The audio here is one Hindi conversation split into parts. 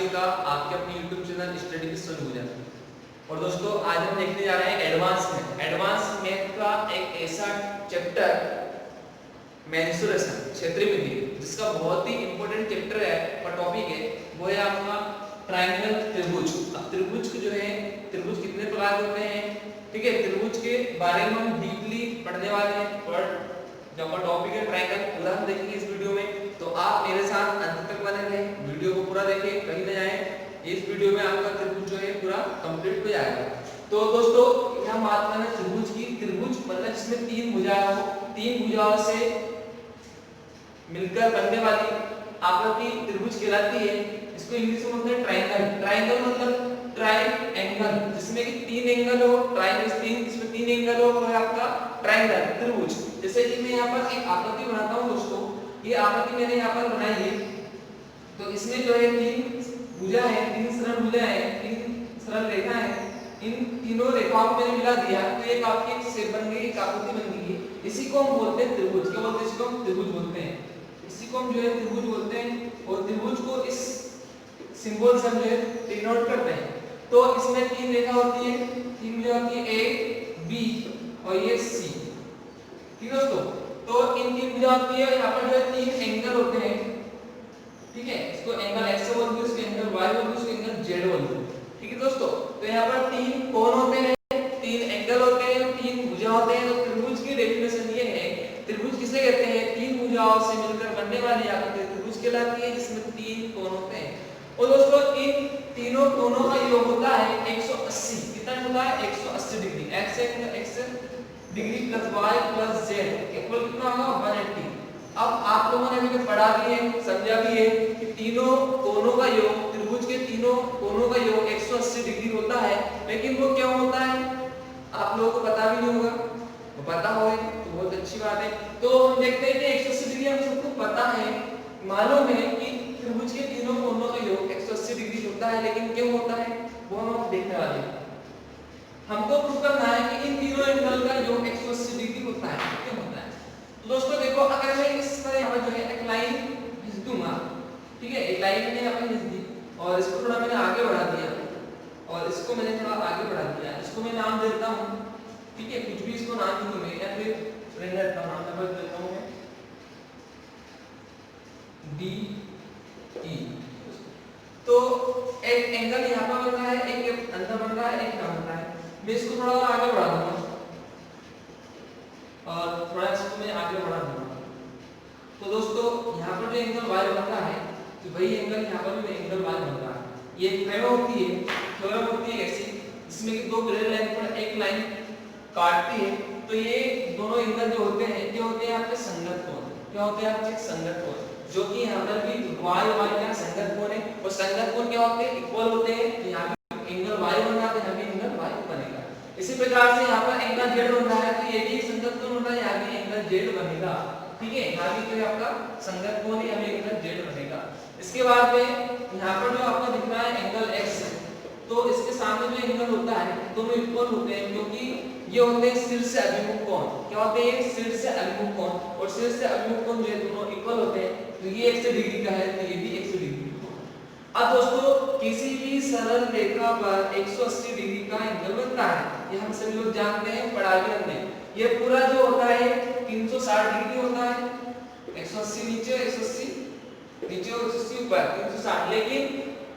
सभी का आपके अपने YouTube channel study with Sonu भूजा। और दोस्तों आज हम देखने जा रहे हैं एडवांस मैथ का एक ऐसा चैप्टर मेंसुरेशन क्षेत्रीय विधि, जिसका बहुत ही इंपॉर्टेंट चैप्टर है और टॉपिक है, वो है आपका ट्रायंगल त्रिभुज। अब त्रिभुज जो है, त्रिभुज कितने प्रकार के होते हैं, ठीक है, त्रिभुज के बारे में हम डीपली पढ़ने वाले हैं और जब का टॉपिक है ट्रायंगल पूरा हम देखेंगे इस वीडियो में। तो आप मेरे साथ अंत तक बने रहें, वीडियो को पूरा देखें, कहीं न जाएं। इस वीडियो में आपका त्रिभुज जो है पूरा कंप्लीट हो जाएगा। तो दोस्तों हम बात कर रहे हैं त्रिभुज की। त्रिभुज मतलब जिसमें तीन भुजाएं हो, तीन भुजाओं से मिलकर बनने वाली आकृति त्रिभुज कहलाती है। इसको इंग्लिश में बोलते हैं ट्रायंगल। ट्रायंगल मतलब ट्रायंगल, जिसमें कि तीन एंगल हो, ट्रायंगल तीन, जिसमें तीन एंगल हो, वो है आपका ट्रायंगल त्रिभुज। जैसे कि मैं यहाँ पर एक आकृति बनाता हूँ दोस्तों, ये आकृति मैंने यहाँ पर बनाई है। तो इसमें जो है तीन भुजा है, तीन सरल भुजा है, तीन सरल रेखा है। इन तीनों रेखाओं को मैंने मिला दिया तो एक आपकी एक शेप बन गई, एक आकृति बन गई है। इसी को हम बोलते हैं त्रिभुज। क्या बोलते हैं इसको? हम त्रिभुज बोलते हैं। इसी को हम जो है त्रिभुज बोलते हैं और त्रिभुज को इस सिंबल से हम जो है डिनोट करते हैं। तो इसमें तीन रेखा होती है, तीन भुजा होती है, ए, बी और ये सी, ठीक है दोस्तों। तो इन तीन भुजा होती है, यहाँ पर जो है तीन एंगल होते हैं, ठीक है। इसको एंगल एक्स बोलते हैं, इसको एंगल वाई बोलते हैं, इसको एंगल जेड बोलते हैं, ठीक है दोस्तों। तो यहाँ पर तीन कोण होते हैं, तीन एंगल होते हैं, तीन भुजा होते हैं। तो त्रिभुज की डेफिनेशन ये है, त्रिभुज किसे कहते हैं? तीन भुजाओं से मिलकर बनने वाली आकृति त्रिभुज कहलाती है, जिसमें तीन कोण होते हैं। और दोस्तों इन तीनों कोणों का योग होता है 180। कितना होता है? 180 degree. x degree plus y plus z equal कितना होगा? 180। अब आप लोगों ने अभी तक पढ़ा भी है, समझा भी है कि तीनों कोणों का योग, त्रिभुज के तीनों कोणों का योग 180 डिग्री होता है। लेकिन वो क्या होता है आप लोगों को पता भी नहीं होगा, वो पता हो तो बहुत अच्छी बात है। तो हम देखते हैं कि 180 डिग्री हम सबको पता है, मालूम है कि त्रिभुज के तीनों कोणों का योग 180 डिग्री होता है। लेकिन क्यों होता है वो हम देखने वाले हैं। हमको प्रूव करना है कि इन तीनों एंगल का योग 180 डिग्री होता है। क्यों होता है? तो दोस्तों देखो, अगर मैं इस तरह यहाँ पर जो है एक लाइन खींच दूंगा, ठीक है, एक लाइन मैंने यहाँ पर खींच दी और इसको थोड़ा मैंने आगे बढ़ा दिया और इसको मैंने थोड़ा आगे बढ़ा दिया। इसको मैं नाम देता हूँ, ठीक है, कुछ भी इसको नाम दूं मैं, या फिर रेंडर का नाम बदल देता हूँ मैं, डी ई। तो एक एंगल यहाँ पर बन रहा है, एक अंदर बन रहा है, एक यहाँ बन रहा है। मैं इसको थोड़ा आगे बढ़ा दूंगा और थोड़ा इसको मैं आगे बढ़ा दूंगा। तो दोस्तों यहाँ पर जो एंगल y बन रहा है, तो वही एंगल यहाँ पर भी एंगल y बन रहा है। ये थ्योरम होती है ऐसी, जिसमें कि दो ग्रेड लाइन पर एक लाइन काटती है। तो ये दोनों एंगल जो होते हैं, ये होते हैं आपके संगत कोण। क्या होते हैं आपके? संगत कोण, जो कि यहाँ पर भी y का संगत कोण है। और संगत कोण क्या होते हैं? इक्वल होते हैं। तो यहाँ भी एंगल y बन रहा है, यहाँ भी एंगल y बनेगा। इसी प्रकार से यहाँ पर एंगल z बन रहा है, तो ये भी संगत कोण होता है, यहाँ भी एंगल z बनेगा, ठीक है। यहाँ भी जो है आपका संगत कोण है, यहाँ भी एंगल z बनेगा। इसके बाद में यहाँ पर जो आपको दिख रहा है एंगल x, तो इसके सामने जो एंगल होता है दोनों इक्वल होते हैं, क्योंकि ये होते हैं सिर से अभिमुख कोण। क्या होते हैं? सिर से अभिमुख कोण। और सिर से अभिमुख कोण जो है दोनों इक्वल होते हैं। तो ये 180 डिग्री का है, तो ये भी 180 डिग्री का। अब दोस्तों किसी भी सरल रेखा पर 180 डिग्री का एंगल बनता है, ये हम सभी लोग जानते हैं, पढ़ा भी हमने। ये पूरा जो होता है 360 डिग्री होता है। 180 नीचे, 180 नीचे और 180 ऊपर, 360। लेकिन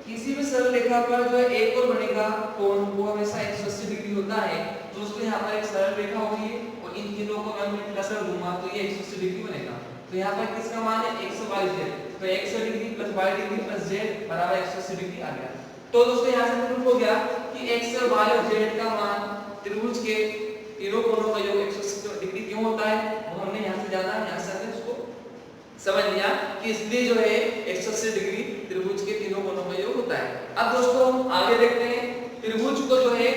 किसी भी सरल रेखा पर जो है एक और बनेगा कोण, वो हमेशा 180 डिग्री होता है। तो दोस्तों यहाँ पर एक सरल रेखा होगी और इन तीनों को मैं प्लस कर दूंगा तो ये 180 डिग्री बनेगा। तो यहाँ पर किसका मान है? 122z। तो 100 degree plus y degree plus z बराबर 180 डिग्री आ गया। तो दोस्तों यहाँ से प्रूफ हो गया कि x और y और z का मान त्रिभुज के तीनों कोणों का योग 180 डिग्री क्यों होता है, वो हमने यहाँ से जाना, यहाँ से हमने उसको समझ लिया कि इसलिए जो है 180 डिग्री त्रिभुज के तीनों कोणों का योग होता है। अब दोस्तों हम आगे देखते हैं, त्रिभुज को जो है,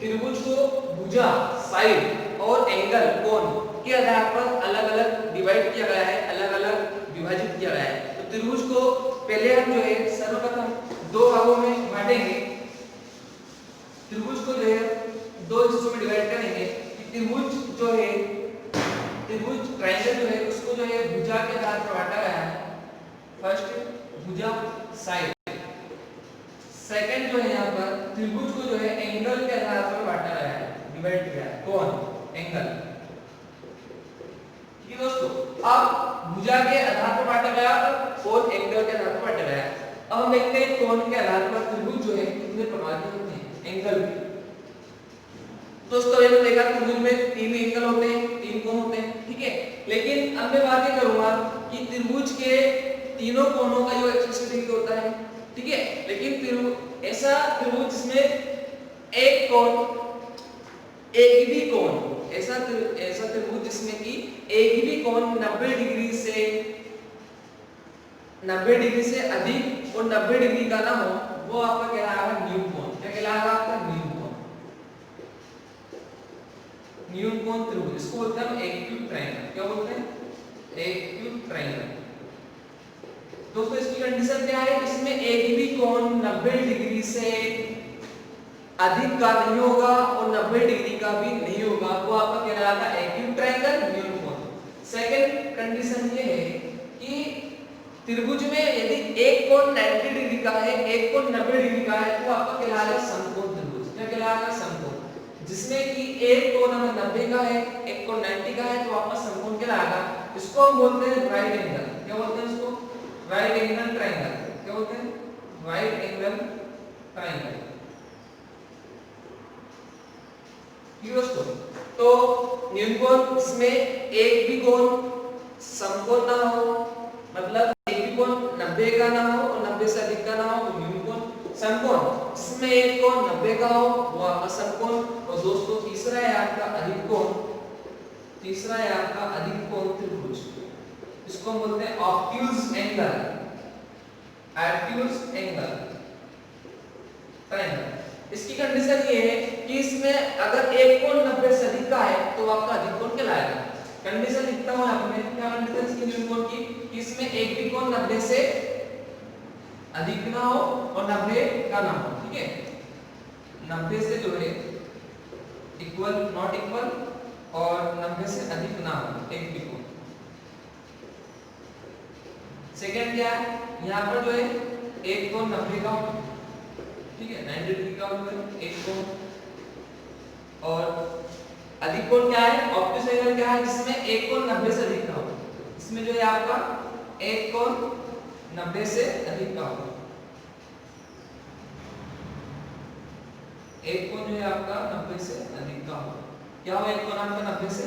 त्रिभुज को भुजा, साइड और एंगल, कोण के आधार पर अलग-अलग डिवाइड किया गया है, अलग-अलग विभाजित किया गया है। तो त्रिभुज को पहले हम जो है सर्वप्रथम दो भागों में बांटेंगे। त्रिभुज को जो है दो हिस्सों में डिवाइड करेंगे। त्रिभुज जो है, त्रिभुज ट्रायंगल जो है उसको जो है भुजा के आधार पर बांटा गया है। फर्स्ट भुजा, साइड, सेकंड जो है यहाँ पर त्रिभुज को जो है एंगल के आधार पर बांटा गया है, डिवाइड किया है, कोण एंगल। ठीक है दोस्तों, अब भुजा के आधार पर बांटा गया और एंगल के आधार पर बांटा गया। अब हम देखते हैं कोण के आधार पर त्रिभुज जो है कितने प्रकार के होते हैं, एंगल के। दोस्तों ये तो देखा त्रिभुज में तीन एंगल होते हैं, तीन कोण होते हैं, ठीक है। लेकिन अब मैं बात ये करूंगा कि त्रिभुज के तीनों कोणों का जो 180 डिग्री होता है, ठीक है। लेकिन ऐसा त्रिभुज जिसमें एक कोण एक भी कोण ऐसा त्रिभुज जिसमें कि एक भी कोण 90 डिग्री से अधिक और 90 डिग्री का ना हो, वो आपका कहलाएगा न्यून कोण। क्या कहलाएगा आपका? न्यून कोण। न्यून कोण त्रिभुज, इसको बोलते हैं हम एक्यूट ट्रायंगल। क्या बोलते हैं? Acute triangle. दोस्तों इसकी कंडीशन क्या है? इसमें एक भी कोण 90 डिग्री से अधिक का नहीं होगा और 90 डिग्री का भी नहीं होगा, वो आपका कहलाएगा एक्यूट ट्रायंगल, न्यून कोण। सेकंड कंडीशन ये है कि त्रिभुज में यदि एक कोण 90 डिग्री का है, एक कोण 90 डिग्री का है, तो आपका कहलाएगा समकोण त्रिभुज। क्या कहलाएगा? समकोण। जिसमें कि एक कोण हमें 90 का है, एक कोण 90 का है, तो आपका समकोण कहलाएगा। इसको हम बोलते हैं राइट एंगल। क्या बोलते हैं इसको? Right angle triangle. क्या बोलते हैं? Right angle triangle. ठीक है दोस्तों, तो न्यून कोण इसमें एक भी कोण समकोण ना हो, मतलब एक भी कोण 90 का ना हो और 90 से अधिक का ना हो, वो न्यून कोण। समकोण इसमें एक कोण 90 का हो, वो आपका समकोण। और दोस्तों तीसरा है आपका अधिक कोण, तीसरा है आपका अधिक कोण त्रिभुज। इसको हम बोलते हैं obtuse angle, obtuse angle triangle. इसकी कंडीशन ये है कि इसमें अगर एक कोण 90 से अधिक का है तो आपका अधिक कोण कहलाएगा। कंडीशन लिखता हूं यहां पे, क्या कंडीशन इसकी न्यून कोण की? कि इसमें एक भी कोण 90 से अधिक ना हो और 90 का ना हो, ठीक है। 90 से जो है इक्वल, नॉट इक्वल, और 90 से अधिक ना हो एक भी कोण। सेकंड क्या है? यहां पर जो है एक कोण 90 का हो, ठीक है, 90 डिग्री का हो एक कोण। और अधिक कोण क्या है? ऑब्ट्यूज एंगल क्या है? जिसमें एक कोण 90 से अधिक का हो। इसमें जो है आपका एक कोण 90 से अधिक का हो, एक कोण जो है आपका 90 से अधिक का हो। क्या हो? एक कोण आपका 90 से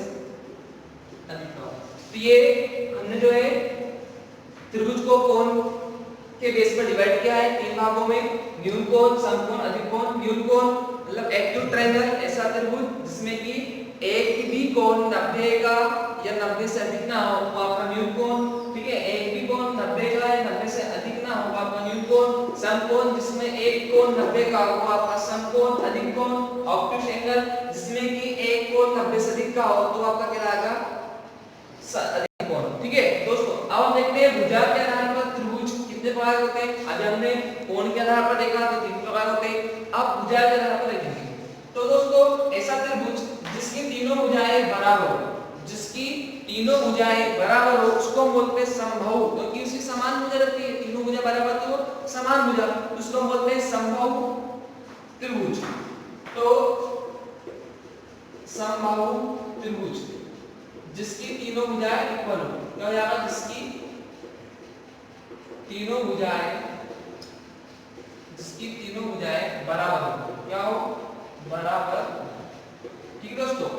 अधिक का हो। तो ये हमने जो है त्रिभुज को कोण के बेस पर डिवाइड किया है तीन भागों में, न्यून कोण, समकोण, अधिक कोण। न्यून कोण मतलब एक्यूट ट्रायंगल, ऐसा त्रिभुज जिसमें कि एक भी कोण 90 का या 90 से अधिक ना हो, वो आपका न्यून कोण, ठीक है। एक भी कोण 90 का या 90 से अधिक ना हो, आपका न्यून कोण। समकोण जिसमें एक कोण 90 का हो, वो आपका समकोण। अधिक कोण ऑब्ट्यूज एंगल जिसमें कि एक कोण 90 से अधिक का हो, तो आपका कहलाएगा अधिक कोण, ठीक है। दोस्तों अब हम देखते हैं भुजा के आधार पर त्रिभुज कितने प्रकार होते हैं। अभी हमने कोण के आधार पर देखा तो तीन प्रकार होते हैं, अब भुजा के आधार पर देखेंगे। तो दोस्तों ऐसा त्रिभुज जिसकी तीनों भुजाएं बराबर हो, जिसकी तीनों भुजाएं बराबर हो, उसको हम बोलते हैं समबाहु, क्योंकि उसकी समान भुजा रहती है, तीनों भुजा बराबर तो समान भुजा, उसको हम बोलते हैं समबाहु त्रिभुज। तो समबाहु त्रिभुज जिसकी तीनों भुजाएं इक्वल हो, क्या हो जाएगा? जिसकी तीनों भुजाएं बराबर हो, क्या हो? बराबर, ठीक है दोस्तों।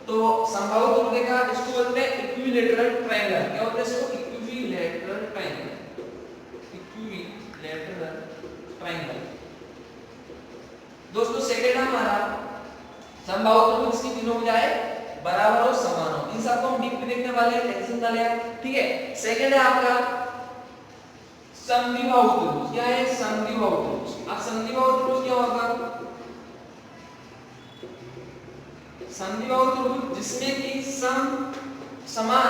तो समबाहु त्रिभुज देखा, इसको बोलते हैं इक्विलैटरल ट्रायंगल। क्या बोलते हैं इसको? Equilateral triangle, equilateral triangle. दोस्तों सेकंड हमारा समबाहु त्रिभुज जिसकी तीनों भुजाएं बराबर और समान हो। इन सबको हम डीप में देखने वाले हैं, टेंशन ना लें, ठीक है। सेकंड है आपका समद्विबाहु त्रिभुज। क्या है? समद्विबाहु त्रिभुज। अब समद्विबाहु त्रिभुज क्या होगा? समद्विबाहु त्रिभुज जिसमें कि समान,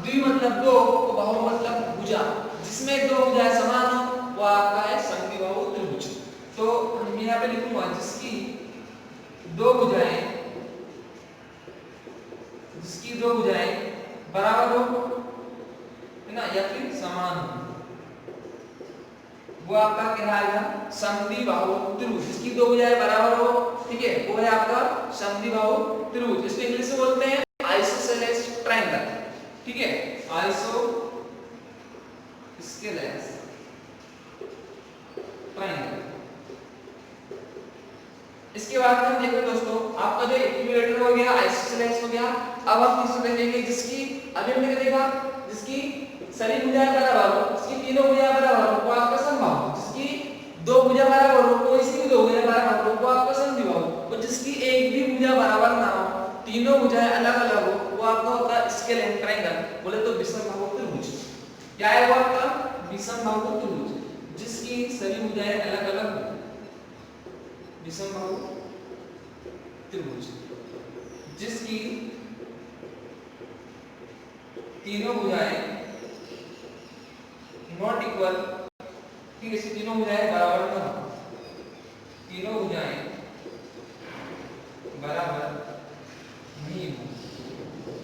द्वि मतलब दो, तो बाहु मतलब भुजा, जिसमें दो भुजाएं समान हो, वो आपका है समद्विबाहु त्रिभुज। तो हम यहां पे लिखूंगा जिसकी दो भुजाएं बराबर हो, है ना, या फिर समान हो, वो आपका कहलाएगा समद्विबाहु त्रिभुज, जिसकी दो भुजाएं बराबर हो, ठीक है, वो है आपका समद्विबाहु त्रिभुज। इसको इंग्लिश में बोलते हैं आइसोसेलेस ट्रायंगल, ठीक है, आइसोस्केलेस ट्रायंगल। इसके बाद हम देखो दोस्तों, आपका जो इक्विलेटरल हो गया, आइसोसेलेस हो गया। अब हम तीसरा देखेंगे जिसकी अभी हमने देखा जिसकी सभी भुजाएं बराबर हो, जिसकी तीनों भुजाएं बराबर हो, वो आपका समबाहु। जिसकी दो भुजा बराबर हो, कोई सी भी दो भुजा बराबर हो, वो आपका समद्विबाहु। और जिसकी एक भी भुजा बराबर ना हो, तीनों भुजाएं अलग-अलग हो, वो आपका होता है स्केलेन ट्रायंगल, बोले तो विषमबाहु त्रिभुज। क्या है वो आपका विषमबाहु त्रिभुज, जिसकी सभी भुजाएं अलग-अलग हो, विषमबाहु त्रिभुज, जिसकी तीनों भुजाएं नॉट इक्वल, ठीक है, इसकी तीनों भुजाएं बराबर ना हो, तीनों भुजाएं बराबर नहीं हो,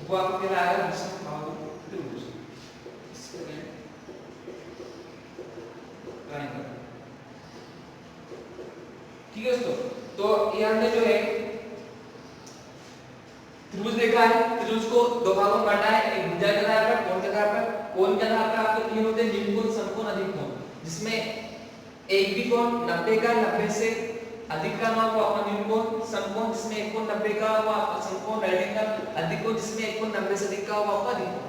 वो आपको कहलाएगा विषमबाहु त्रिभुज, ट्रायंगल। ठीक है दोस्तों, तो ये हमने जो है त्रिभुज देखा है। त्रिभुज को दो भागों में बांटा है, एक भुजा के आधार पर, कोण के आधार पर। कोण के आधार पर आपके तीन होते हैं, निम्नकोण, समकोण, अधिकोण, जिसमें एक भी कोण 90 का 90 से अधिक का ना वो आपका निम्नकोण, समकोण जिसमें एक कोण 90 का वो आपका समकोण, राइट एंगल, अधिकोण जिसमें एक कोण 90 से अधिक का वो आपका अधिकोण।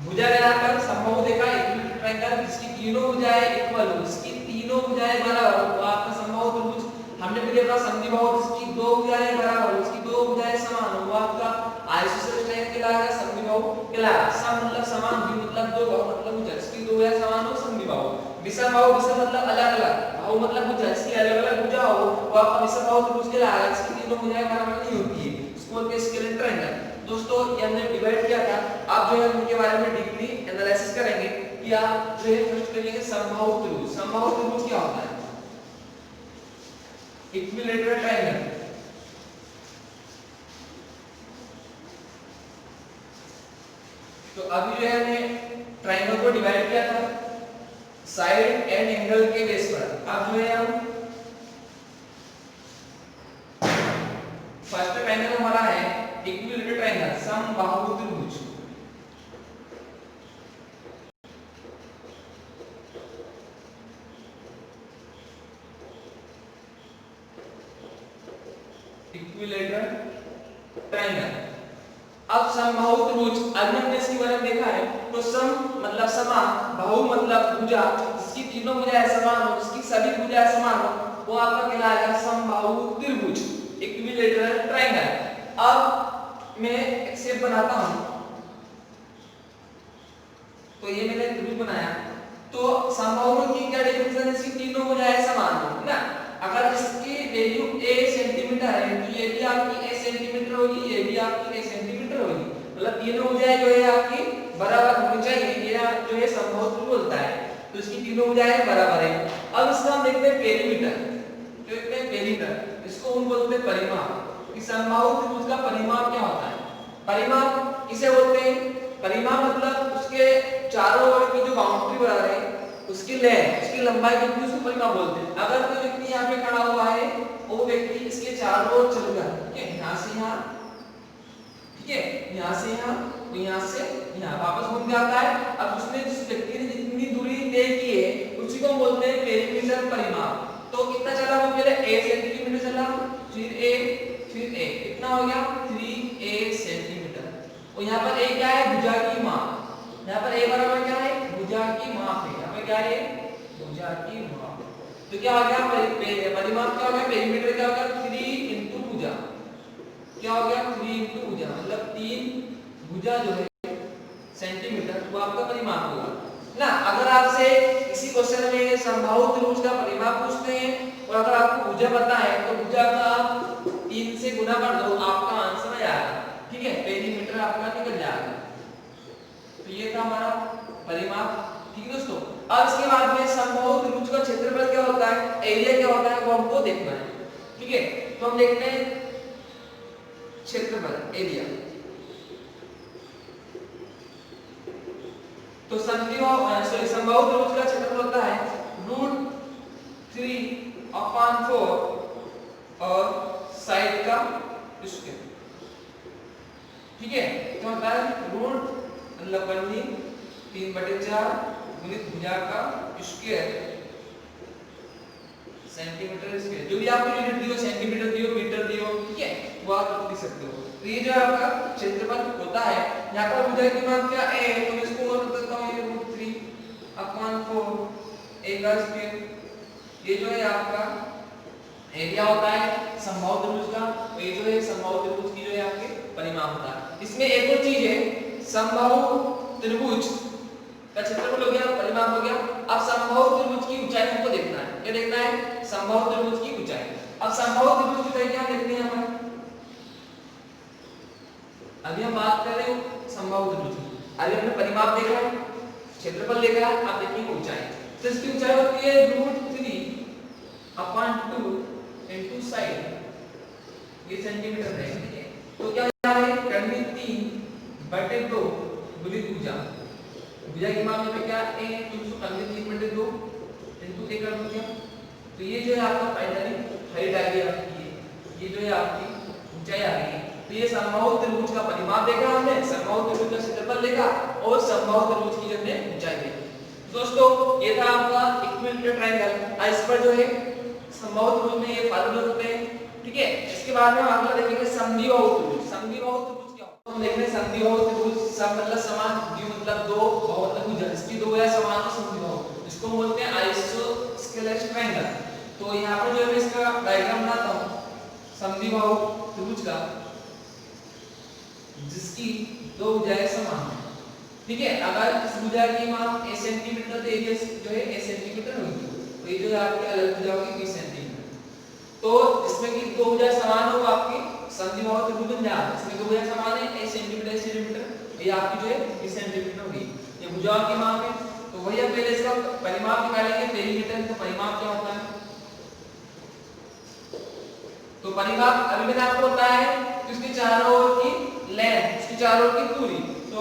भुजा के आधार पर समबाहु देखा, इक्विलेटरल ट्रायंगल, जिसकी तीनों भुजाएं इक्वल हो, जिसकी तीनों भुजाएं बराबर हो, वो आपका समबाहु त्रिभुज। हमने भी देखा समद्विबाहु, जिसकी दो भुजाएं बराबर हो, जिसकी दो भुजाएं समान हो, वो आपका आइसोसेलेस ट्रायंगल कहलाएगा, समद्विबाहु कहलाएगा। सम मतलब समान, द्वि मतलब दो, बाहु मतलब भुजा, जिसकी दो भुजाएं समान हो, समद्विबाहु। विषमबाहु, विषम मतलब अलग-अलग, बाहु मतलब भुजा, जिसकी अलग-अलग भुजा हो, वो आपका विषमबाहु त्रिभुज कहलाएगा, जिसकी तीनों भुजाएं बराबर नहीं होती है, उसको बोलते हैं स्केलेन ट्रायंगल। दोस्तों ये हमने डिवाइड किया था, आप जो है उनके बारे में डीपली एनालिसिस करेंगे कि आप जो है फर्स्ट करेंगे समबाहु त्रिभुज। समबाहु त्रिभुज क्या होता है? इक्विलेटरल ट्रायंगल, तो अभी जो है हमने ट्रायंगल को डिवाइड किया था साइड एंड एंगल के बेस पर। अब जो है हम फर्स्ट ट्रायंगल हमारा है इक्विलेटरल ट्रायंगल, समबाहु त्रिभुज। Equilateral triangle. अब समबाहु त्रिभुज, अभी हमने इसके बारे में देखा है, तो सम मतलब समान, बाहु मतलब भुजा, जिसकी तीनों भुजाएं समान हो, जिसकी सभी भुजाएं समान हो, वो आपका कहलाएगा समबाहु त्रिभुज, इक्विलेटरल ट्रायंगल। अब मैं एक शेप बनाता हूं, तो ये मैंने त्रिभुज बनाया, तो समबाहु की क्या डेफिनेशन है? इसकी तीनों भुजाएं समान हो, है ना। अगर इसकी वैल्यू a सेंटीमीटर है, तो ये भी आपकी a सेंटीमीटर होगी, ये भी आपकी a सेंटीमीटर होगी, मतलब तीनों भुजाएं जो है आपकी बराबर होनी चाहिए, ये जो है समबाहु त्रिभुज बोलता है, तो इसकी तीनों भुजाएं बराबर है। अब इसका हम देखते हैं पेरीमीटर, देखते हैं पेरीमीटर, इसको हम बोलते हैं परिमाप, कि समबाहु त्रिभुज का परिमाप क्या होता है? परिमाप किसे बोलते हैं? परिमाप मतलब उसके चारों ओर की जो बाउंड्री बना रहे हैं, उसकी लेंथ, उसकी लंबाई कितनी, उसको परिमाप बोलते हैं। अगर कोई व्यक्ति यहाँ पे खड़ा हुआ है, वो व्यक्ति इसके चारों ओर चल गया, ठीक है, यहाँ से यहाँ, ठीक है, यहाँ से यहाँ, तो यहाँ से यहाँ वापस घूम के आता है। अब उसने जिस व्यक्ति ने जितनी दूरी तय की है, उसी को हम बोलते हैं पेरीमीटर परिमाप। तो कितना चला? वो पहले a सेंटीमीटर चला, फिर a, कितना हो गया? 3a centimetre. और यहाँ पर a क्या है? भुजा की माप। यहाँ पर a बराबर क्या है? भुजा की माप है। यहाँ पे क्या है? भुजा की माप। तो क्या हो गया? परिमाप क्या हो गया? पेरीमीटर क्या हो गया? 3 into भुजा। क्या हो गया? 3 into भुजा, मतलब 3 भुजा जो है सेंटीमीटर, वो आपका परिमाप होगा ना। अगर आपसे किसी क्वेश्चन में समबाहु त्रिभुज का परिमाप पूछते हैं और अगर आपको भुजा पता है, तो भुजा का आप 3 से गुना कर दो, आपका आंसर आ जाएगा, ठीक है, पेरीमीटर आपका निकल जाएगा। तो ये था हमारा परिमाप, ठीक है दोस्तों। अब इसके बाद में समबाहु त्रिभुज का क्षेत्रफल क्या होता है, एरिया क्या होता है, वो हमको देखना है, ठीक है। तो हम देखते हैं क्षेत्रफल, एरिया। तो समबाहु त्रिभुज का क्षेत्रफल होता है 3/4 और साइड का स्क्वायर। ठीक है, तो होता है रूट लंबी 3/4 गुणित भुजा का स्क्वायर सेंटीमीटर स्क्वायर। जो भी आपको यूनिट दियो, सेंटीमीटर दियो, मीटर दियो, ठीक है, वो आप लिख सकते हो। तो ये जो आपका क्षेत्रफल होता है, यहाँ पर भुजा की मान क्या है, तो मैं इसको और बताता हूँ, ये √3/4 a का स्क्वायर। ये जो है आपका एरिया होता है समबाहु त्रिभुज का, और ये जो है समबाहु त्रिभुज की जो है आपके परिमाप होता है। इसमें एक और चीज है, समबाहु त्रिभुज का क्षेत्रफल हो गया, परिमाप हो गया। अब समबाहु त्रिभुज की ऊंचाई हमको देखना है। क्या देखना है? समबाहु त्रिभुज की ऊंचाई। अब समबाहु त्रिभुज की ऊंचाई क्या देखनी है हमें? अभी हम बात कर रहे हैं समबाहु त्रिभुज की। अभी हमने परिमाप देखा है, क्षेत्रफल देखा है, अब देखिए ऊंचाई। तो इसकी ऊंचाई होती है √3/2 इनटू साइड, ये सेंटीमीटर है, ठीक है। तो क्या है, कर्ण 3/2 गुणित भुजा। भुजा की मान पे क्या a, तो उसको कर्ण 3/2 इनटू a कर दूंगा। तो ये जो है आपका फाइनली हाइट आ गई आपकी, ये जो है आपकी ऊंचाई आ गई। तो ये समबाहु त्रिभुज का परिमाप देखा हमने, समबाहु त्रिभुज का क्षेत्रफल देखा और समबाहु त्रिभुज की जो हमने ऊंचाई देखी। दोस्तों ये था आपका इक्विलैटरल ट्रायंगल। इस पर जो है समबाहु त्रिभुज में ये फार्मूले होते हैं, ठीक है। इसके बाद में हम अगला देखेंगे समद्विबाहु त्रिभुज। समद्विबाहु त्रिभुज क्या होता है, हम देख रहे हैं समद्विबाहु त्रिभुज, सम मतलब समान, द्वि मतलब दो, बाहु मतलब भुजा, इसकी दो या समान हो समद्विबाहु, इसको बोलते हैं आइसोस्केलेस ट्रायंगल। तो यहां पर जो है इसका डायग्राम बनाता हूं समद्विबाहु त्रिभुज का, जिसकी दो भुजाएं समान हैं, ठीक है। अगर इस भुजा की मान a सेंटीमीटर, तो एरिया जो है a सेंटीमीटर होगी, तो ये जो है आपकी अलग भुजा होगी 20 सेंटीमीटर। तो इसमें की दो भुजा समान हो आपकी समद्विबाहु त्रिभुज बन जाए। इसमें दो भुजा समान है, a सेंटीमीटर ये आपकी जो है 20 सेंटीमीटर होगी, ये भुजाओं की माप है। तो वही हम पहले इसका परिमाप निकालेंगे, पेरीमीटर। तो परिमाप क्या होता है, तो परिमाप अभी मैंने आपको बताया है कि उसके चारों ओर की लेंथ, उसके चारों ओर की दूरी, तो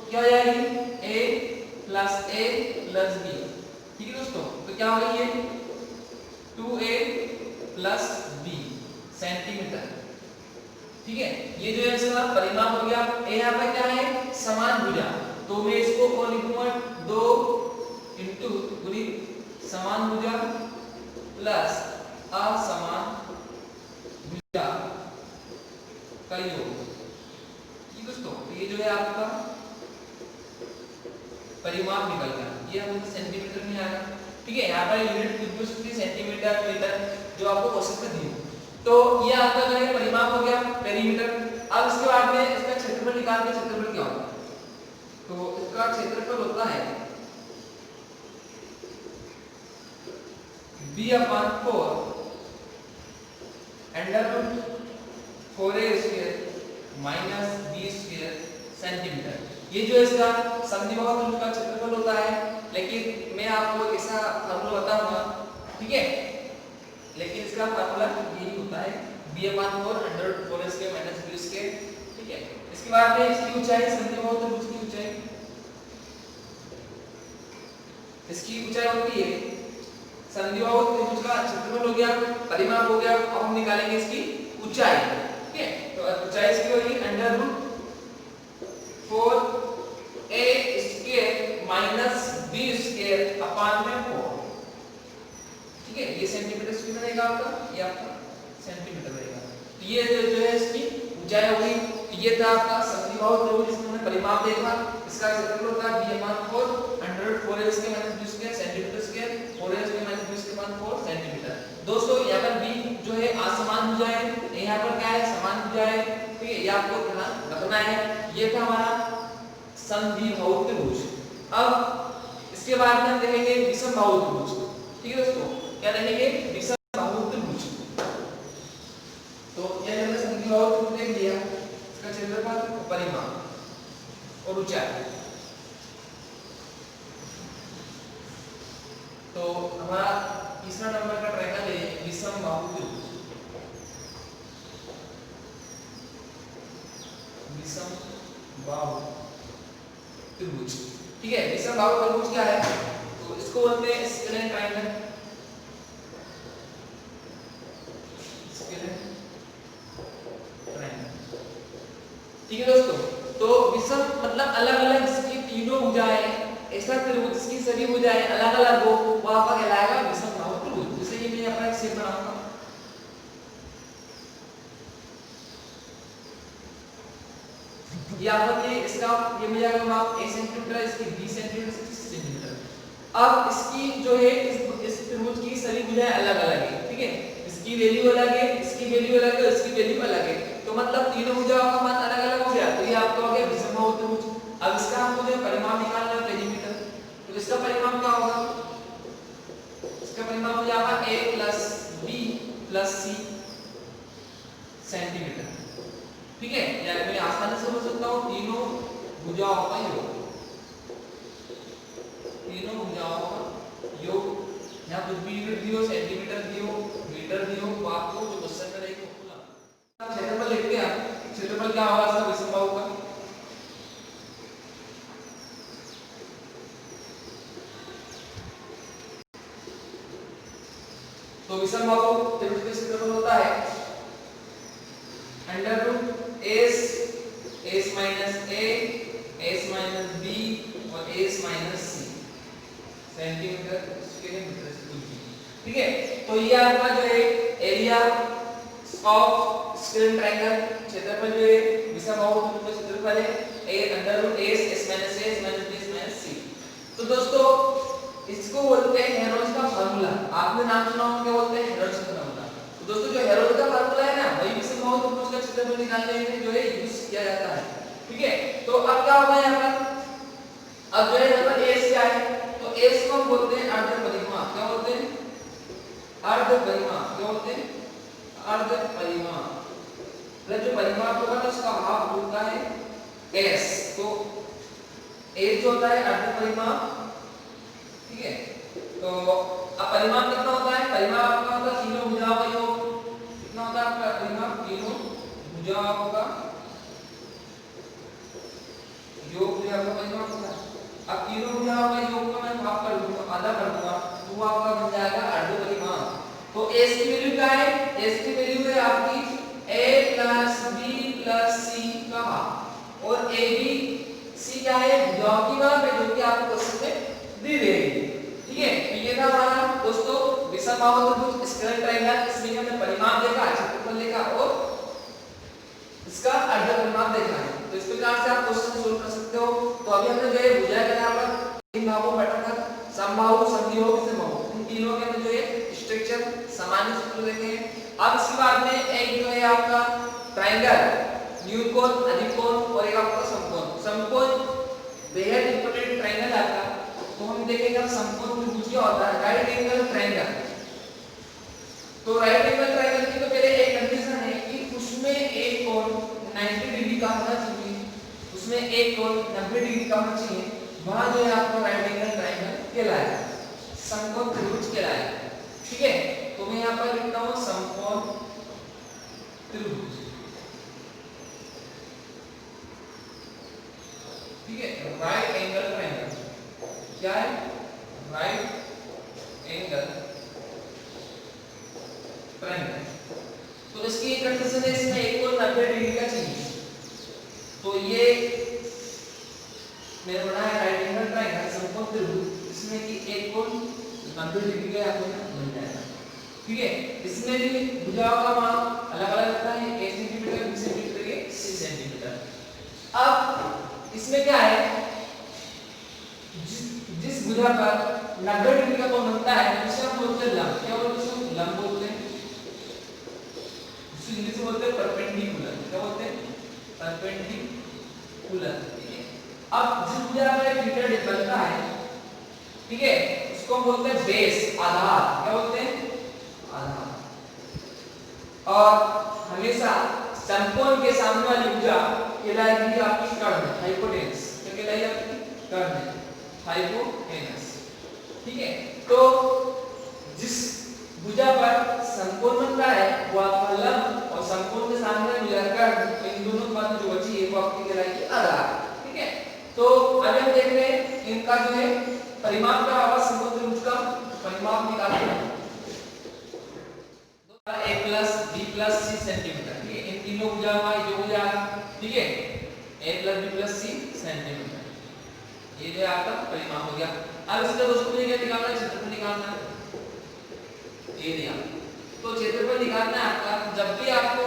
क्या हो जाएगी a + a + b, ठीक है दोस्तों। तो क्या हो गई ये 2a + b सेंटीमीटर, ठीक है। ये जो है इसका परिमाप हो गया। यहाँ पर क्या है, समान भुजा, तो मैं इसको और लिखूंगा 2 * गुणित समान भुजा प्लस असमान भुजा का योग, ठीक दोस्तों। तो ये जो है आपका परिमाप निकल गया, ये हम सेंटीमीटर में आएगा, ठीक है। यहाँ पर यूनिट कुछ भी सकती है, सेंटीमीटर, मीटर, जो आपको क्वेश्चन में दी। तो ये आपका जो है परिमाप हो गया, पेरीमीटर। अब इसके बाद में इसका क्षेत्रफल निकाल के, क्षेत्रफल क्या होता है, तो इसका क्षेत्रफल होता है b/4 √4a² - b² सेंटीमीटर। ये जो इसका समद्विबाहु त्रिभुज का क्षेत्रफल होता है, लेकिन मैं आपको ऐसा फार्मूला बताऊंगा, ठीक है। लेकिन इसका फार्मूला यही होता है b/4 √4a² - b², ठीक है। इसके बाद में इसकी ऊंचाई, समद्विबाहु त्रिभुज की ऊंचाई, इसकी ऊंचाई होती है, समद्विबाहु त्रिभुज का क्षेत्रफल हो गया, परिमाप हो गया। अब हम निकालेंगे इसकी ऊंचाई, ठीक है। तो ऊंचाई इसकी होगी √4a² - b²/4, ठीक है। ये सेंटीमीटर स्क्वायर रहेगा आपका, ये आपका सेंटीमीटर रहेगा। तो ये जो है इसकी ऊंचाई होगी। ये था आपका समद्विबाहु त्रिभुज, जिसमें हमने परिमाप देखा। इसका क्षेत्रफल होता है b/4 √4a² - b² centimetre square, 4a² - b²/4 centimetre. दोस्तों यहाँ पर b जो है असमान भुजा है, यहाँ पर क्या है, समान भुजा है, ठीक है। ये आपको ध्यान रखना है। ये था हमारा समद्विबाहु त्रिभुज। अब इसके बाद में हम देखेंगे विषमबाहु त्रिभुज, ठीक है दोस्तों। क्या देखेंगे, विषमबाहु त्रिभुज। तो ये हमने समद्विबाहु त्रिभुज देख लिया, इसका क्षेत्रफल, परिमाप और ऊंचाई। तो हमारा तीसरा नंबर का ट्रायंगल है विषमबाहु त्रिभुज। विषमबाहु त्रिभुज, ठीक है। विषमबाहु त्रिभुज क्या है, तो इसको बोलते हैं स्केलेन ट्रायंगल, विषम मतलब अलग अलग जिसकी तीनों भुजाएं, ऐसा त्रिभुज जिसकी सभी भुजाएं अलग अलग हो वो आपका कहलाएगा विषम बाहु त्रिभुज। जैसे कि मैं यहाँ पर एक शेप बनाऊंगा, ये आपका इसका ये मिल जाएगा माप a सेंटीमीटर, इसकी b सेंटीमीटर, 60 सेंटीमीटर। अब इसकी जो है इस त्रिभुज की सभी भुजाएं अलग अलग है, ठीक है, इसकी वैल्यू अलग है, इसकी वैल्यू अलग है, इसकी वैल्यू अलग है, तो मतलब तीनों भुजाओं का मान अलग अलग हो गया, तो ये आपका हो गया विषम बाहु त्रिभुज। अब इसका हमको जो परिमाण निकालना है पेरीमीटर, तो इसका परिमाण क्या होगा, इसका परिमाण हो जाएगा a + b + c सेंटीमीटर, ठीक है, या मैं आसानी से बोल सकता हूँ तीनों भुजाओं का योग, तीनों भुजाओं का योग। यहाँ कुछ भी यूनिट दियो, सेंटीमीटर दियो, मीटर दियो, वो आपको जो क्वेश्चन में रहेगा पूरा क्षेत्रफल लिखते हैं। क्षेत्रफल क्या होगा इसका विषम बाहु का, तो विषम बाहु त्रिभुज का क्षेत्रफल होता है s - a s - b और s - c centimetre square metre square, ठीक है। तो ये आपका जो है एरिया ऑफ स्क्वायर ट्रायंगल, क्षेत्रफल जो है विषम बाहु त्रिभुज का क्षेत्रफल है a s - b s - c। तो दोस्तों इसको बोलते हैं हेरोल्ड्स का फार्मूला, आपने नाम सुना होगा, क्या बोलते हैं हेरोल्ड्स का फार्मूला। तो दोस्तों जो हेरोल्ड का फार्मूला है ना, वही विषम बाहु त्रिभुज का क्षेत्रफल निकालने में जो है यूज किया जाता है, ठीक है। तो अब क्या होगा यहाँ पर, अब जो है यहाँ पर s क्या है, तो s को हम बोलते हैं अर्ध परिमाप, क्या बोलते हैं अर्ध परिमाप, क्या बोलते हैं अर्ध परिमाप, मतलब जो परिमाप होगा तो उसका हाफ होता है s, तो s जो होता है अर्ध परिमाप, ठीक है। तो अब परिमाप कितना होता है, परिमाप आपका होता है तीनों भुजाओं का योग, कितना होता है आपका परिमाप, तीनों भुजाओं का योग जो आपका परिमाप होता है। अब तीनों भुजाओं का योग को मैं हाफ कर दूंगा, आधा कर दूंगा, तो वो आपका बन जाएगा अर्ध परिमाप। तो s की वैल्यू क्या है, s की वैल्यू है आपकी a + b + c का हाफ, और a b c क्या है भुजाओं की माप है, जो कि आपको क्वेश्चन में दी गई है, ठीक है। तो ये था हमारा दोस्तों विषम बाहु त्रिभुज स्क्वायर ट्रायंगल, इसमें हमने परिमाप देखा, क्षेत्रफल देखा और इसका अर्ध परिमाप देखा है। तो इस प्रकार से आप क्वेश्चन सोल्व कर सकते हो। तो अभी हमने जो है भुजाएं का यहाँ पर तीन भागों में बटा कर समबाहु, समद्विबाहु, विषमबाहु, इन तीनों के जो है स्ट्रक्चर सामान्य सूत्र देखे हैं। अब इसके बाद में एक जो है आपका ट्रायंगल, न्यूकोण, अधिकोण और एक आपका समकोण। समकोण बेहद इंपॉर्टेंट ट्रायंगल आपका, तो हम देखेंगे अब समकोण त्रिभुज क्या होता है, राइट एंगल ट्रायंगल। तो राइट एंगल ट्रायंगल की तो पहले एक कंडीशन है कि उसमें एक कोण 90 डिग्री का होना चाहिए, उसमें एक कोण 90 डिग्री का होना चाहिए, वहां जो है आपको राइट एंगल ट्रायंगल कहलाएगा, समकोण त्रिभुज कहलाएगा, ठीक है। तो मैं यहां पर लिखता हूं समकोण त्रिभुज, ठीक है। राइट एंगल ट्रायंगल क्या है, राइट एंगल ट्रायंगल। तो इसकी एक कंडीशन है, इसमें एक कोण 90 डिग्री का चाहिए, तो ये मैंने बनाया राइट एंगल ट्रायंगल समकोण त्रिभुज, इसमें कि एक कोण 90 डिग्री का आपको बन जाएगा, ठीक है। इसमें भी भुजाओं का माप अलग अलग होता है, 1 सेंटीमीटर, 2 सेंटीमीटर, 6 सेंटीमीटर। अब इसमें क्या है, जिस भुजा पर 90 डिग्री का कोण बनता है उसे हम बोलते हैं लंब, क्या बोलते हैं, लंब बोलते हैं, जिसे इंग्लिश में बोलते हैं परपेंडिकुलर, क्या बोलते हैं परपेंडिकुलर, ठीक है। अब जिस भुजा पर थीटा बनता है, ठीक है, उसको हम बोलते हैं बेस, आधार, क्या बोलते हैं आधार। और हमेशा समकोण के सामने वाली भुजा कहलाएगी आपकी कर्ण, हाइपोटेनस, क्या कहलाएगी आपकी कर्ण, हाइपोटेनस, ठीक है। तो जिस भुजा पर समकोण बनता है वो आपका लंब, और समकोण के सामने भुजा कर्ण, तो इन दोनों के बाद जो बची है वो आपकी कहलाएगी आधार, ठीक है। तो अभी हम देख रहे हैं इनका जो है परिमाप क्या होगा, समकोण त्रिभुज का परिमाप निकालते हैं, a + b + c सेंटीमीटर, ठीक है। इन तीनों भुजाओं का जो भुजा, ठीक है, a plus b plus c centimetre. ये जो है आपका परिमाप हो गया। अब इसका दोस्तों मुझे क्या निकालना है, क्षेत्रफल निकालना है। ये दिया तो क्षेत्रफल निकालना है आपका। जब भी आपको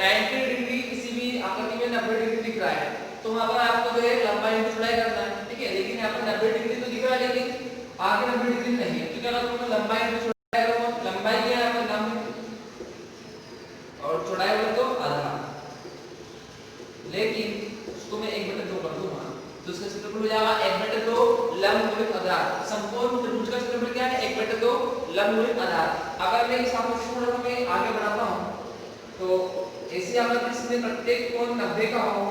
90 डिग्री किसी भी आकृति में 90 डिग्री दिख रहा है तो वहां पर आपको जो है लंबाई इंटू चौड़ाई करना है, ठीक है। लेकिन यहाँ पर 90 डिग्री तो दिख रहा है लेकिन आगे 90 डिग्री नहीं है, तो क्या करूंगा, लंबाई इंटू चौड़ाई करूंगा। लंबाई क्या है आपका लंब और चौड़ाई बोले तो आधार, लेकिन उसको मैं 1/2 कर दूंगा तो इसका क्षेत्रफल हो जाएगा 1/2 लंब गुणित आधार। संपूर्ण त्रिभुज का क्षेत्रफल क्या है, 1/2 लंब गुणित आधार। अगर मैं इस आकृति को थोड़ा मैं आगे बढ़ाता हूं तो ऐसी आकृति जिसमें प्रत्येक कोण 90 का हो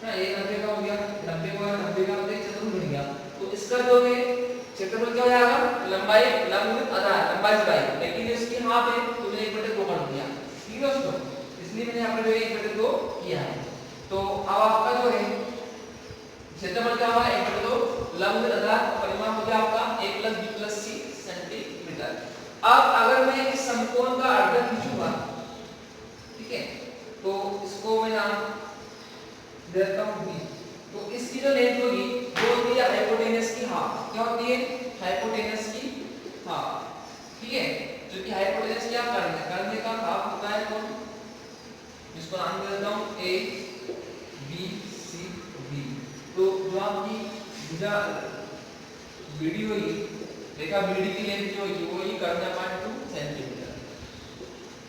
ना, ये 90 का हो गया, 90 का 90 का तो चतुर्भुज बन गया। तो इसका जो है क्षेत्रफल क्या हो जाएगा, लंबाई लंब गुणित आधार, लंबाई चौड़ाई। लेकिन इसकी हाफ है तो मैंने 1/2 कर दिया, ठीक है दोस्तों। इसलिए मैंने यहाँ पर जो है 1/2 किया है। तो अब आपका जो है क्षेत्रफल क्या होगा, 1/2 लंब गुणित आधार, परिमाप हो गया आपका a plus b plus c centimetre. अब अगर मैं इस समकोण का अर्ध खींचूंगा, ठीक है, तो इसको मैं नाम देता हूं b। तो इसकी जो लेंथ होगी वो होती है हाइपोटेनस की हाफ। क्या होती है, हाइपोटेनस की हाफ, ठीक है। जो कि हाइपोटेनस क्या करने का हाफ होता है, तो इसको नाम दे देता हूं a b c d। तो जो आपकी भुजा बीडी होगी, रेखा बीडी की लेंथ जो होगी वो ही करना 2 सेंटीमीटर,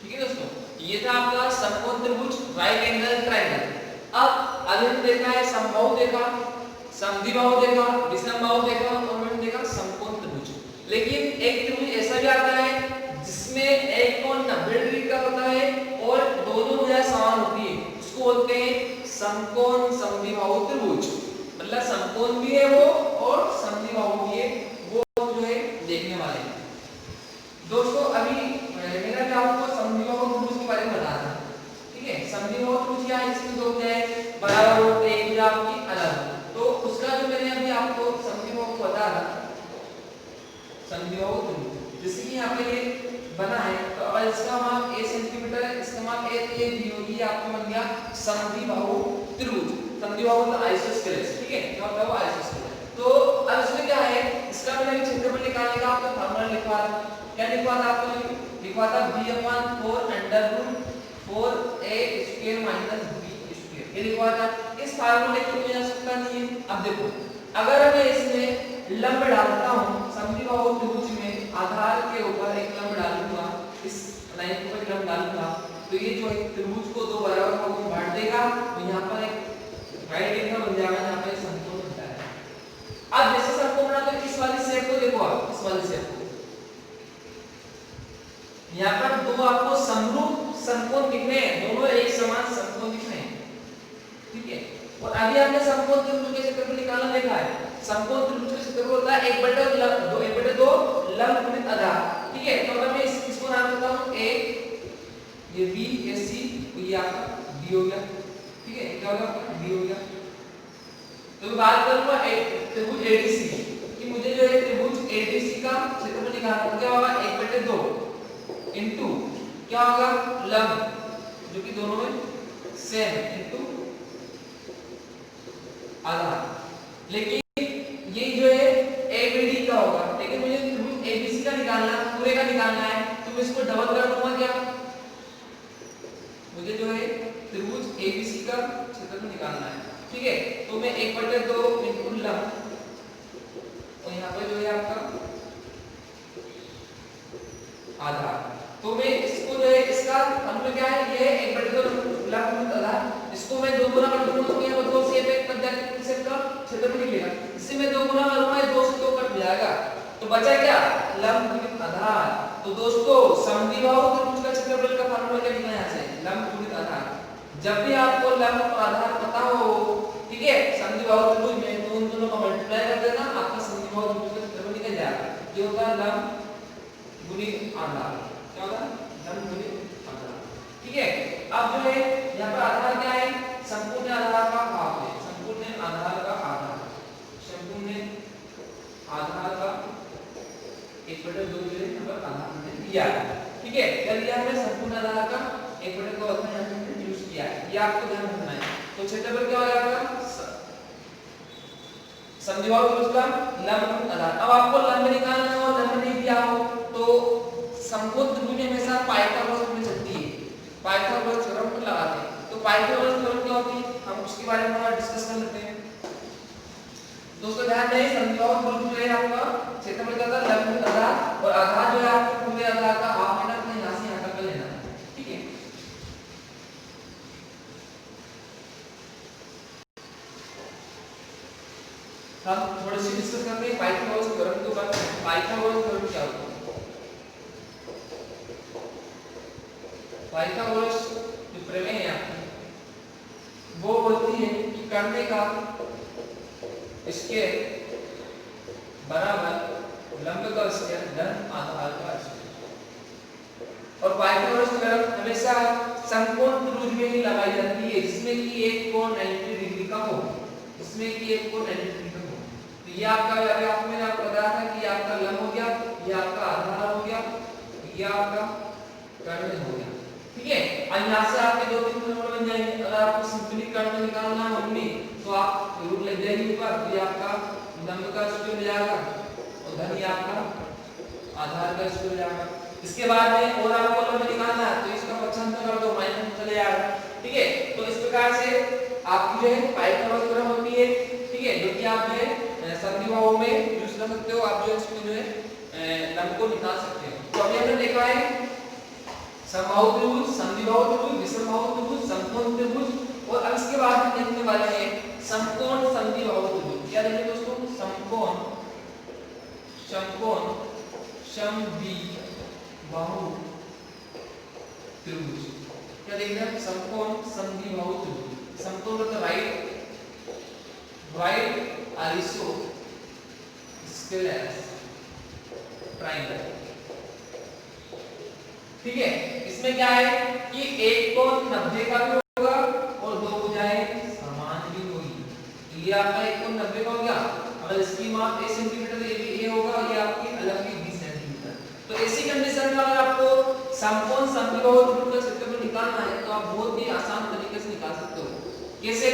ठीक है दोस्तों। ये था आपका समकोण त्रिभुज, राइट एंगल ट्रायंगल। अब आगे हमने देखा है समबाहु देखा, समद्विबाहु देखा, विषमबाहु देखा और हमने देखा समकोण त्रिभुज। लेकिन एक त्रिभुज ऐसा भी आता है जिसमें एक कोण 90 डिग्री का होता है और दोनों भुजाएं समान होती है, उसको बोलते हैं समकोण समद्विबाहु त्रिभुज। मतलब समकोण भी है वो और समद्विबाहु भी है, वो जो है देखने वाले हैं दोस्तों। अभी मेरा क्या आपको समद्विबाहु त्रिभुज के बारे में बताना, ठीक है। समद्विबाहु त्रिभुज क्या है, इसमें दो भुजाएं बराबर हो, एक भुजा आपकी अलग, तो उसका जो मैंने अभी आपको समद्विबाहु बताया, समद्विबाहु त्रिभुज जैसे कि यहाँ पे ये बना है, तो अगर इसका माप a सेंटीमीटर है, इसका माप a तो ये दी होगी, आपको बन गया समद्विबाहु त्रिभुज। समद्विबाहु मतलब आइसोस्केलेस, ठीक है, क्या होता है वो आइसोस्केलेस। तो अब इसमें क्या है, इसका मैंने क्षेत्रफल निकालने का आपको फार्मूला लिखवा था। क्या लिखवा था आपको, लिखवा था b/4 √ 4a² - b², ये लिखवा था। इस फार्मूले को कोई आवश्यकता नहीं है। अब देखो, अगर मैं इसमें लंब डालता हूं समद्विबाहु त्रिभुज में, आधार के ऊपर एक लंब डालूंगा, इस लाइन के ऊपर लंब डालूंगा, तो ये जो है त्रिभुज को दो बराबर भागों में बांट देगा, तो यहां पर एक राइट एंगल बन जाएगा, यहां पे समकोण बनता है। अब जैसे समकोण बना तो इस वाली शेप को देखो, आप इस वाली शेप को, यहां पर दो आपको समरूप समकोण दिख रहे हैं, दोनों एक समान समकोण दिख रहे हैं, ठीक है। और अभी हमने समकोण त्रिभुज के क्षेत्रफल निकालना देखा है। समकोण त्रिभुज का क्षेत्रफल होता है 1/2 लंब गुणित आधार, ठीक है। तो अगर मैं इसको नाम देता हूं a, ये b, ये c, तो ये आपका d हो गया, ठीक है। क्या होगा, d हो गया। तो मैं बात करूंगा त्रिभुज ADC कि मुझे जो है त्रिभुज ADC का क्षेत्रफल निकालना है, क्या होगा 1/2 इनटू क्या होगा लंब जो कि दोनों में सेम इनटू आधार। लेकिन ये जो है ABD का होगा, लेकिन मुझे त्रिभुज ABC का निकालना, पूरे का निकालना है, तो मैं इसको डबल कर दूंगा। क्या मुझे जो है त्रिभुज ABC का क्षेत्रफल निकालना है, ठीक है। तो मैं 1/2 इनटू लंब, और यहाँ पे जो है आपका आधार, तो मैं इसको जो है इसका फॉर्मूला क्या है, ये 1/2 लंब गुणित आधार, इसको मैं 2 गुना कर दूंगा तो ये 2 से एक कट जाएगा, किसी का क्षेत्रफल निकलेगा। इससे मैं 2 गुना करूंगा, 2 से 2 कट जाएगा, तो बचा क्या, लंब गुणित आधार। तो दोस्तों समद्विबाहु त्रिभुज का क्षेत्रफल का फॉर्मूला क्या निकला यहां से, लंब गुणित आधार। जब भी आपको लंब और आधार पता हो, ठीक है, समद्विबाहु त्रिभुज में, तो उन दोनों को मल्टीप्लाई कर देना, आपका समद्विबाहु त्रिभुज का क्षेत्रफल निकल जाएगा। ये होता है लंब गुणित आधार, क्या होता है, लंब गुणित आधार, ठीक है। अब जो है यहाँ पर आधार क्या है, संपूर्ण आधार का हाफ है, संपूर्ण आधार का आधा, संपूर्ण आधार का 1/2 जो है यहाँ पर आधार हमने दिया है, ठीक है। कर दिया हमने संपूर्ण आधार का 1/2 आधार यहाँ पे यूज किया है, ये आपको ध्यान रखना है। तो क्षेत्रफल क्या हो जाएगा, समद्विबाहु त्रिभुज का लंब आधार। अब आपको लंब निकालना हो, लंब नहीं दिया हो तो समकोण त्रिभुज में हमेशा पाइथागोरस थ्योरम चलती है, पाइथागोरस थ्योरम को लगाते हैं। तो पाइथागोरस थ्योरम क्या होती है हम उसके बारे में थोड़ा डिस्कस कर लेते हैं। दोस्तों ध्यान दें, समद्विबाहु त्रिभुज जो है आपका क्षेत्रफल का लंब आधार और आधार जो है आपको पूरे आधार का हाफ लेना है, यहां से यहां तक लेना है, ठीक है। हम थोड़ी सी डिस्कस करते हैं पाइथागोरस थ्योरम के ऊपर। पाइथागोरस थ्योरम क्या होता है? पाइथागोरस जो प्रमेय है आपकी वो बोलती है कि करने का इसके बराबर लंब का स्क्वायर धन आधार का स्क्वायर। और पाइथागोरस थ्योरम हमेशा समकोण त्रिभुज में ही लगाई जाती है जिसमें कि एक कोण 90 डिग्री का हो, इसमें कि एक कोण 90 डिग्री का हो। तो ये आपका अभी आपको मैंने आपको बताया था कि ये आपका लंब हो गया, ये आपका आधार हो गया, ये आपका कर्ण हो गया, ठीक है। अब यहां से आपके दो तीन फॉर्मूले बन जाएंगे। अगर आपको सिंपली कर्ण निकालना है अपनी तो आप रूट लग जाएगी ऊपर, तो ये आपका लंब का स्क्वायर हो जाएगा और धन ये आपका आधार का स्क्वायर हो जाएगा। इसके बाद में और आपको लंब निकालना है तो इसका पक्षांतर कर दो, माइनस चले जाएगा, ठीक है। तो इस प्रकार से आपकी जो है पाइथागोरस थ्योरम होती है, ठीक है, जो कि आप जो है समद्विबाहु में यूज कर सकते हो, आप जो इसमें जो है लंब को निकाल सकते हो। तो अभी हमने देखा है समबाहु त्रिभुज, समद्विबाहु त्रिभुज, विषमबाहु त्रिभुज, समकोण त्रिभुज और अब इसके बाद हम देखने वाले हैं समकोण समद्विबाहु त्रिभुज। क्या देखेंगे दोस्तों? समकोण समकोण समद्विबाहु त्रिभुज। क्या देखना है? समकोण समद्विबाहु त्रिभुज। समकोण मतलब राइट आइसो स्केलेस ट्रायंगल, ठीक है। इसमें क्या है कि एक कोण 90 का भी होगा और दो भुजाएं समान भी होगी। तो ये आपका एक कोण 90 का हो गया, अगर इसकी माप a सेंटीमीटर है ये होगा, ये आपकी अलग की 20 सेंटीमीटर। तो ऐसी कंडीशन में अगर आपको समकोण समद्विबाहु त्रिभुज का क्षेत्रफल निकालना है तो आप बहुत ही आसान तरीके से निकाल सकते हो। कैसे?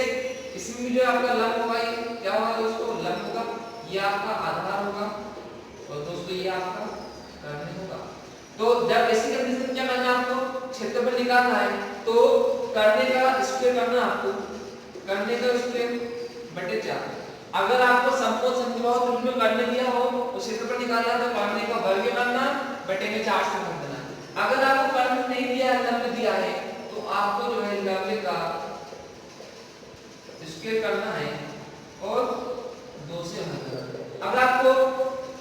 इसमें भी जो आपका लंब होगा ये क्या होगा दोस्तों? लंब होगा, ये आपका आधार होगा और दोस्तों ये आपका कर्ण होगा। तो जब ऐसी कंडीशन क्या करना है आपको? क्षेत्रफल निकालना है तो करने का स्क्वायर करना आपको, करने का स्क्वायर बटे 4। अगर आपको समकोण समद्विबाहु त्रिभुज में करने दिया हो तो क्षेत्रफल निकालना है तो करने का वर्ग करना बटे में 4 से भाग देना। अगर आपको कर्ण नहीं दिया है, लंब दिया है तो आपको जो है लंब का स्क्वायर करना है और 2 से भाग देना। अगर आपको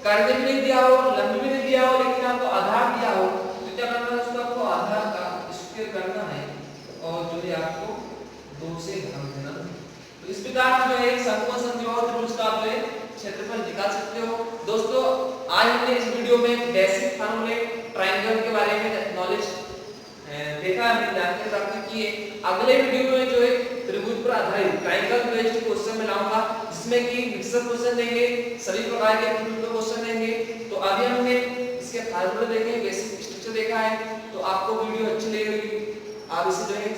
कर्ण भी नहीं दिया हो, लंब भी नहीं दिया हो, लेकिन आपको आधार दिया हो तो क्या करना है? उसको आपको आधार का स्क्वायर करना है और जो है आपको 2 से भाग देना। तो इस प्रकार जो है समकोण समद्विबाहु त्रिभुज का आप जो है क्षेत्रफल निकाल सकते हो। दोस्तों आज हमने इस वीडियो में बेसिक फॉर्मूले ट्रायंगल के बारे में नॉलेज देखा, हमने जानकारी प्राप्त की है। अगले वीडियो में जो है त्रिभुज पर आधारित ट्रायंगल बेस्ड क्वेश्चन में लाऊंगा जिसमें कि मिक्सअप क्वेश्चन देंगे, सभी प्रकार के त्रिभुज पर क्वेश्चन देंगे। तो अभी हमने इसके फार्मूले देखे, बेसिक स्ट्रक्चर देखा है, तो आपको वीडियो अच्छी लगेगी, आप इसे जो है